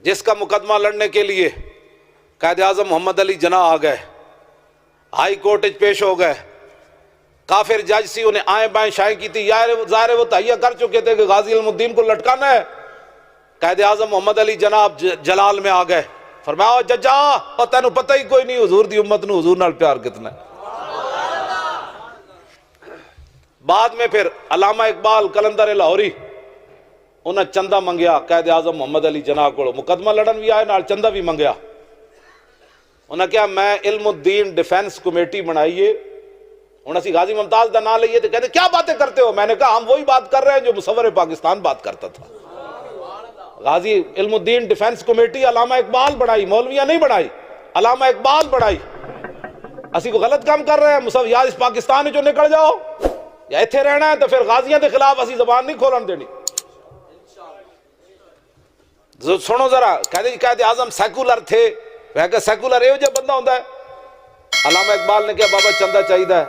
جس کا مقدمہ لڑنے کے لیے قائد اعظم محمد علی جناح آ گئے، ہائی کورٹ پیش ہو گئے، کافر جج سی انہیں آئیں بائیں شائیں کی تھی، ظاہر وہ تہیہ کر چکے تھے کہ غازی علم الدین کو لٹکانا ہے۔ قائد اعظم محمد علی جناح جلال میں آ گئے، فرمایا ججا اور تینوں پتہ ہی کوئی نہیں حضور دی امت نو حضور نال پیار کتنا ہے۔ بعد میں پھر علامہ اقبال کلندر لاہوری انہیں چندہ منگیا قائد اعظم محمد علی جناح کو، مقدمہ لڑن بھی آئے نال چندہ بھی منگیا۔ انہیں کہا میں علم الدین ڈیفینس کمیٹی بنائیے، انہیں اسی غازی ممتاز دا نام لئیے، تو کہتے کیا باتیں کرتے ہو؟ میں نے کہا ہم وہی بات کر رہے ہیں جو مصور پاکستان بات کرتا تھا۔ غازی علم الدین ڈیفینس کمیٹی علامہ اقبال بڑھائی، مولویہ نہیں بڑھائی، علامہ اقبال بڑھائی۔ اسی کو غلط کام کر رہے ہیں، مصور یا اس پاکستان جو نکل جاؤ یا ایتھے رہنا ہے تو پھر غازیاں دے خلاف اسی زبان نہیں کھولن دینی۔ سنو ذرا، کہتے جی قائد اعظم سیکولر تھے، وہ کہ سیکولر یہ جو بندہ ہوتا ہے۔ علامہ اقبال نے کہا بابا چندہ چاہیے ہے۔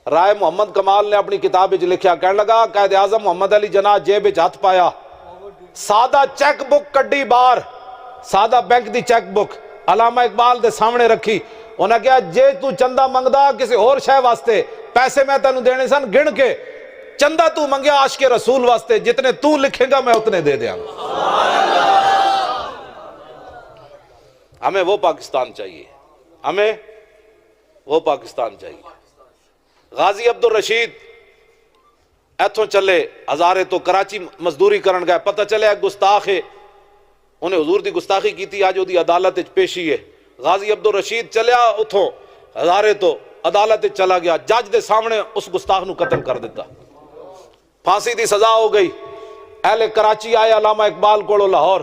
رائے محمد کمال نے اپنی کتاب وچ لکھیا، کہنے لگا قائد اعظم محمد علی جناح جیب وچ ہاتھ پایا، سادہ چیک بک کڈی بار، سادہ بینک دی چیک بک علامہ اقبال دے سامنے رکھی۔ انہاں کہا جے تو چندہ منگدا کسی اور شے واسطے، پیسے میں تینوں دینے سن گن کے، چندہ تو منگیا عاشق رسول واسطے، جتنے تو لکھے گا میں اتنے دے دیاں گا۔ ہمیں وہ پاکستان چاہیے، ہمیں وہ پاکستان چاہیے۔ غازی عبدالرشید ایتھوں چلے ہزارے تو کراچی مزدوری کرن گئے، پتہ چلے گستاخ ہے، انہیں حضور دی گستاخی کی تھی، آج وہ دی عدالت پیشی ہے۔ غازی عبدالرشید چلیا اتھوں ہزارے تو عدالت چلا گیا، جج دے سامنے اس گستاخ نو قتل کر دیتا، پھانسی دی سزا ہو گئی۔ اہل کراچی آئے علامہ اقبال کو لاہور،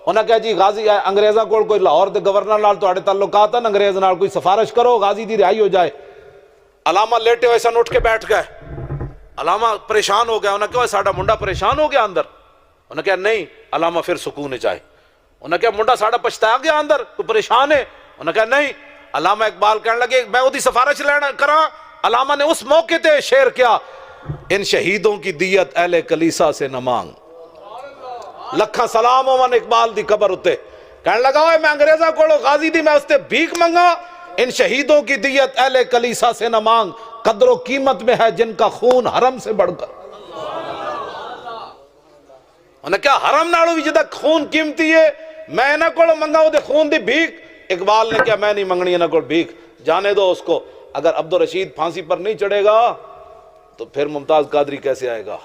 انہاں کہا جی غازی انگریزاں کو کوئی لاہور دے گورنر نال تواڈے تعلقات ہیں، انگریز نال کوئی سفارش کرو غازی دی رہائی ہو جائے۔ علامہ لیٹے ہوئے سن اٹھ کے بیٹھ گئے، علامہ پریشان ہو گیا، انہاں کہا ساڈا منڈا پریشان ہو گیا اندر، انہاں کہا نہیں، علامہ پھر سکون چاہے، انہاں کہا منڈا ساڈا پچھتا گیا اندر، تو پریشان ہے، انہاں کہا نہیں۔ علامہ اقبال کہنے لگے میں وہ دی سفارش لینا کراں، علامہ نے اس موقع تے شعر کیا، ان شہیدوں کی دیت اہل کلیسا سے نہ مانگ، لکھاں سلام ہومن اقبال دی قبر اتے، کہنے لگا میں انگریزہ کوڑو غازی دی میں اس تے بھیک منگا، ان شہیدوں کی دیت اہل کلیسا سے نہ مانگ، قدر و قیمت میں ہے جن کا خون حرم سے بڑھ کر۔ انہیں کہا حرم نالو بھی جدہ خون قیمتی ہے، میں نہ کوڑو منگا وہ دے خون دی بھیک۔ اقبال نے کہا میں نہیں منگنی ہے نہ کوڑ بھیک، جانے دو اس کو، اگر عبدالرشید پھانسی پر نہیں چڑھے گا تو پھر ممتاز قادری کیسے آئے گا؟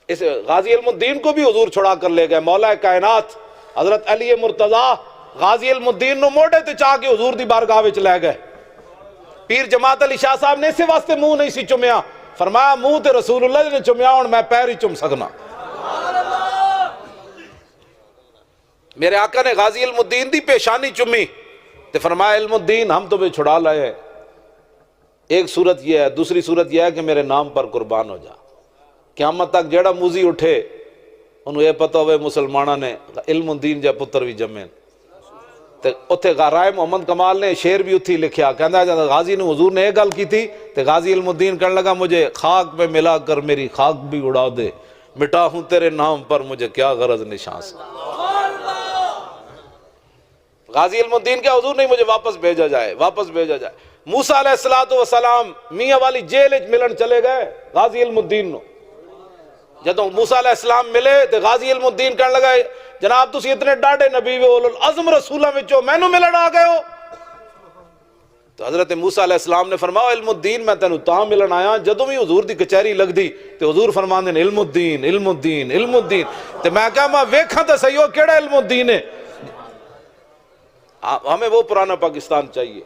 اس غازی علم الدین کو بھی حضور چھڑا کر لے گئے، مولا کائنات حضرت علی مرتضیٰ غازی علم الدین نو موڑے تے چاہ کے حضور دی بارگاہ وچ لے گئے۔ پیر جماعت علی شاہ صاحب نے اسے واسطے منہ نہیں سی چمیا، فرمایا منہ تے رسول اللہ نے چمیا ہوں میں پیر ہی چم سکنا۔ میرے آقا نے غازی علم الدین دی پیشانی چمی تے فرمایا علم الدین ہم تمہیں چھڑا لائے ہیں، ایک صورت یہ ہے، دوسری صورت یہ ہے کہ میرے نام پر قربان ہو جا۔ قیامت تک جیڑا موزی اٹھے انہوں یہ پتہ ہوئے مسلمانہ نے علم الدین جا پتر بھی جمین۔ اتھے رائے محمد کمال نے شعر بھی اتھی لکھیا، کہندہ ہے جب غازی نے حضور نے ایک گل کی تھی تو غازی علم الدین کہنے لگا مجھے خاک میں ملا کر میری خاک بھی اڑا دے، مٹا ہوں تیرے نام پر مجھے کیا غرض نشان سے۔ غازی علم الدین کیا حضور نہیں مجھے واپس بھیجا جائے، واپس بھیجا جائے۔ موسیٰ علیہ السلام میاں والی جیل ملن چلے گئے غازی علم الدین نو، جدوں موسیٰ علیہ السلام ملے تو غازی علم الدین کہنے لگا جناب تسی اتنے ڈاڑے نبی و اولو العزم رسولہ میں چو میں نو ملن آ گئے ہو؟ تو حضرت موسیٰ علیہ السلام نے فرمایا علم الدین میں تینوں تاں ملن آیا، جدوں بھی حضور دی کچہری لگ دی تو حضور فرمان دین علم الدین علم الدین علم الدین، تو میں کہا میں ویکھاں تے صحیح ہو کیڑا علم الدین ہے۔ ہمیں وہ پرانا پاکستان چاہیے،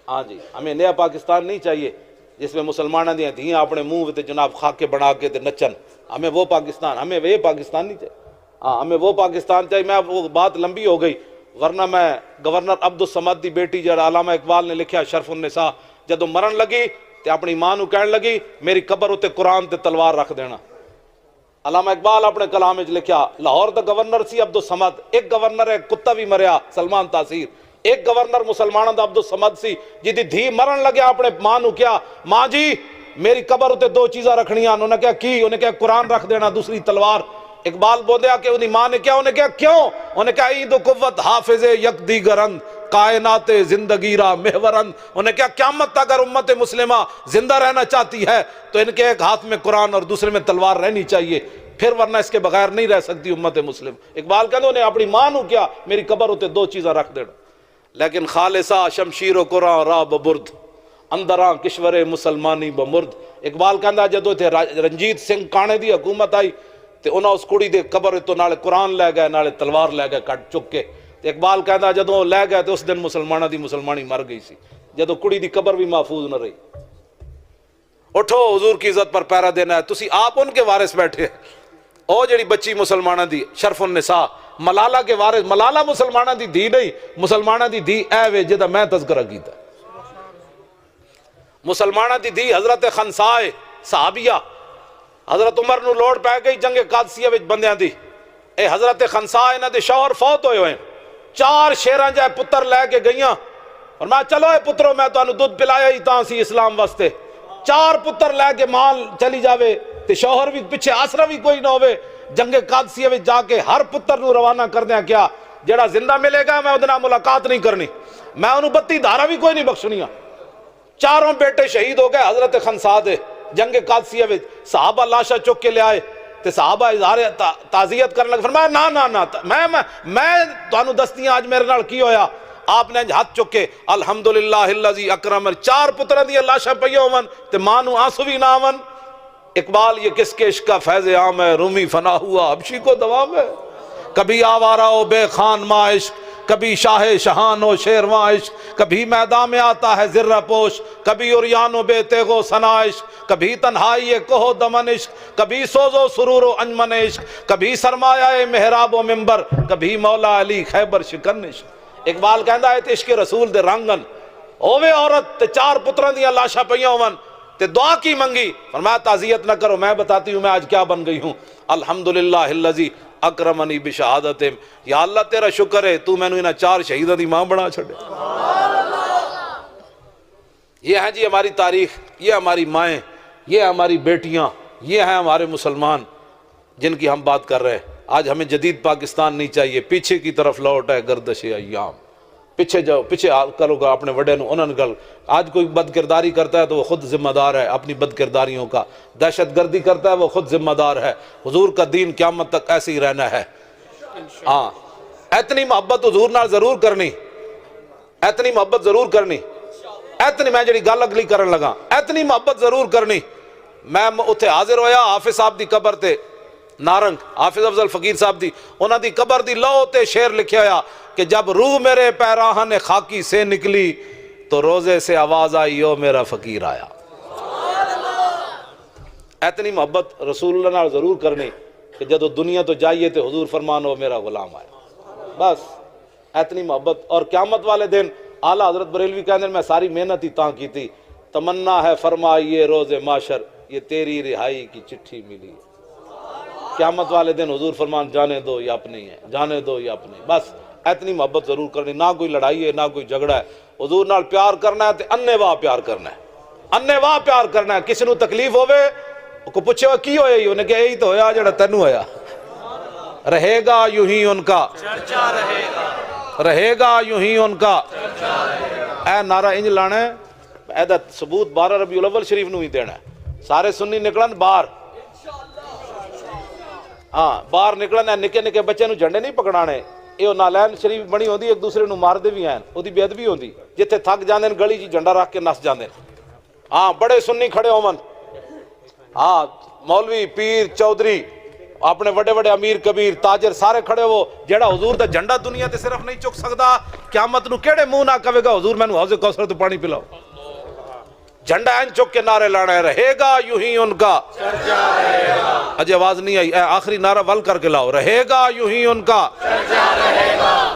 ہاں جی، ہمیں نیا پاکستان نہیں چاہیے جس میں مسلمانہ دیاں دھیاں اپنے منہ تے جناب خاکے بنا کے تے نچن، ہمیں وہ پاکستان، ہمیں وہ پاکستان نہیں چاہیے، ہاں ہمیں وہ پاکستان چاہیے۔ میں وہ بات لمبی ہو گئی، ورنہ میں گورنر عبدالصمد دی بیٹی جڑا علامہ اقبال نے لکھیا شرف النساء، جدو مرن لگی تے اپنی ماں نو کہن لگی میری قبر اتے قرآن تے تلوار رکھ دینا۔ علامہ اقبال اپنے کلام وچ لکھیا لاہور دا گورنر سی عبدالصمد، ایک گورنر ہے کتا بھی مریا سلمان تاثیر، ایک گورنر مسلمانوں دا عبدالصمد سی جی دی دھی مرن لگیا اپنے ماں نو کیا ماں جی میری قبر اتے دو چیزاں رکھنیاں، انہوں نے کہا کی؟ انہوں نے کہا قرآن رکھ دینا، دوسری تلوار۔ اقبال بولیا کہ انہی ماں نے کیا، انہیں کیا کیوں، انہیں کہا عید و قوت حافظ یک دیگرند کائنات زندگی را محورند، انہیں کیا قیامت اگر امت مسلمہ زندہ رہنا چاہتی ہے تو ان کے ایک ہاتھ میں قرآن اور دوسرے میں تلوار رہنی چاہیے، پھر ورنہ اس کے بغیر نہیں رہ سکتی امت مسلم۔ اقبال کہتے انہیں اپنی ماں نو کیا میری قبر ہوتے دو چیزاں رکھ دینا، لیکن خالصہ شمشیر و قرآن را ببرد اندراں کشور مسلمانی بمرد۔ اقبال کہندا جدو تے رنجیت سنگھ کانے دی حکومت آئی تے انہاں اس کڑی دے قبر تو نالے قرآن لے گئے نالے تلوار لے گئے کٹ چک کے، تے اقبال کہندا جدو لے گئے تے اس دن مسلمانہ دی مسلمانی مر گئی سی، جدو کڑی دی قبر بھی محفوظ نہ رہی۔ اٹھو حضور کی عزت پر پہرا دینا ہے، تسی آپ ان کے وارث بیٹھے، او جڑی بچی مسلمانہ دی شرف النساء ملالہ کے وارث، ملالہ مسلمانہ دی دھی نہیں، مسلمانہ دی دھی اے وے جدہ میں تذکرہ کیتا، مسلمانہ دی دھی حضرت خنسائے صحابیہ، حضرت عمر نو لوڑ پہ گئی جنگ قادسیہ وچ بندیاں دی، اے حضرت خنسائے انہاں دے شوہر فوت ہوئے ہوئے، 4 شیراں جائے پتر لے کے گئیاں، اور میں چلو اے پترو میں تو انہوں دودھ پلایا ہی تاں سی اسلام واسطے، 4 پتر لے کے مال چلی جاوے تے شوہر بھی پیچھے آسرا بھی کوئی نہ ہوئے، جنگ قادسیہ وچ جا کے ہر پتر نو روانہ کر دیا کیا جڑا زندہ ملے گا میں ادنا ملاقات نہیں کرنی، میں انہوں 32 دھارا بھی کوئی نہیں بخشنیاں۔ 4 بیٹے شہید ہو گئے حضرت خنسا دے جنگ قادسیہ وچ، صحابہ لاشا چک کے لے آئے تے صحابہ اظہار تعزیت کرنے لگے، فرمایا نا نا نا میں تانوں دستیاں آج میرے نال کی ہویا، آپ نے ہاتھ چکے الحمدللہ الذی اکرم، 4 پتروں دی لاشاں پئیاں ہون تے ماں نو آنسو بھی نہ آون۔ اقبال یہ کس کے عشق کا فیض عام ہے، رومی فنا ہوا حبشی کو دوام ہے، کبھی آوارہ ہو بے خان ماں عشق، کبھی شاہ شہان ہو شیرواں عشق، کبھی میدان میں آتا ہے ذرہ پوش، کبھی عریان و بے تیغ و ثنا عشق، کبھی تنہائی کوہ دمن عشق، کبھی سوز و سرور و انجمن عشق، کبھی سرمایہ محراب و منبر، کبھی مولا علی خیبر شکن عشق۔ اقبال کہندا ہے تے عشق رسول دے رنگن ہووے عورت تے 4 پتراں دیاں لاشاں پئیاں ہون تے دعا کی منگی، فرمایا تعزیت نہ کرو میں بتاتی ہوں میں آج کیا بن گئی ہوں، الحمدللہ الذی اکرمنی بشہادت، یا اللہ تیرا شکر ہے تو میں نے انہاں 4 شہیدوں دی ماں بنا چھڑے۔ یہ ہیں جی ہماری تاریخ، یہ ہماری مائیں، یہ ہماری بیٹیاں، یہ ہیں ہمارے مسلمان جن کی ہم بات کر رہے ہیں۔ آج ہمیں جدید پاکستان نہیں چاہیے، پیچھے کی طرف لوٹ ہے گردش ایام، پیچھے جاؤ، پیچھے کرو گا اپنے وڈے نو انہوں نے گل۔ آج کوئی بد کرداری کرتا ہے تو وہ خود ذمہ دار ہے اپنی بد کرداریوں کا، دہشت گردی کرتا ہے وہ خود ذمہ دار ہے۔ حضور کا دین قیامت تک ایسے ہی رہنا ہے۔ ہاں اتنی محبت حضور نال ضرور کرنی، اتنی محبت ضرور کرنی، اتنی میں جڑی گل اگلی کرن لگا، اتنی محبت ضرور کرنی۔ میں اتھے حاضر ہویا حافظ صاحب دی قبر تے نارنگ، حافظ افضل فقیر صاحب دی، انہاں دی قبر دی لو تے شعر لکھیا ہویا کہ جب روح میرے پیراہن خاکی سے نکلی تو روزے سے آواز آئی او میرا فقیر آیا۔ اتنی محبت رسول اللہ نال ضرور کرنی کہ جدو دنیا تو جائیے تو حضور فرمان او میرا غلام آیا، بس اتنی محبت۔ اور قیامت والے دن اعلیٰ حضرت بریلوی کہنے میں ساری محنت ہی تاں کی تھی، تمنا ہے فرمائیے روز معاشر یہ تیری رہائی کی چٹھی ملی۔ قیامت والے دن حضور فرمان جانے دو یہ اپنے ہیں، جانے دو یہ اپنے، بس اتنی محبت ضرور کرنی۔ نہ کوئی لڑائی ہے نہ کوئی جھگڑا ہے، حضور نال پیار کرنا ہے تے انے واہ پیار کرنا ہے، انے واہ پیار کرنا ہے۔ کسی نو تکلیف ہوئے کو پوچھے ہوا کی ہوئے، انہیں کہ یہی تو ہویا جڑا تینوں ہویا، رہے گا یوں ہی ان کا چرچا رہے گا، رہے گا یوں ہی ان کا چرچا رہے گا۔ اے نعرہ انج لانا ہے، ایدہ ثبوت 12 ربیع الاول شریف نو ہی دینا ہے، سارے سنی نکلن باہر، ہاں باہر نکلنا ہے، نکے نکے بچے نو جھنڈے نہیں پکڑانے، یہ نالین شریف بنی ہوندی ایک دوسرے نو مار دے بھی ہیں، وہ دی بے ادبی ہوندی، جتھے تھک جاندے گلی جی جھنڈا رکھ کے نس جاندے، ہاں بڑے سنی کھڑے ہومن، ہاں مولوی پیر چودھری اپنے بڑے بڑے امیر کبیر تاجر سارے کھڑے ہو، جیڑا حضور دا جھنڈا دنیا تے صرف نہیں چک سکدا، قیامت نو کیڑے منہ نہ کہے گا حضور مینوں حوض کوثر تو پانی پلاؤ، جھنڈا این چک کے نعرے لانا ہے، رہے گا یوں ہی ان کا چرچا رہے گا۔ اجے آواز نہیں آئی، اے آخری نعرہ ول کر کے لاؤ، رہے گا یوں ہی ان کا چرچا رہے گا۔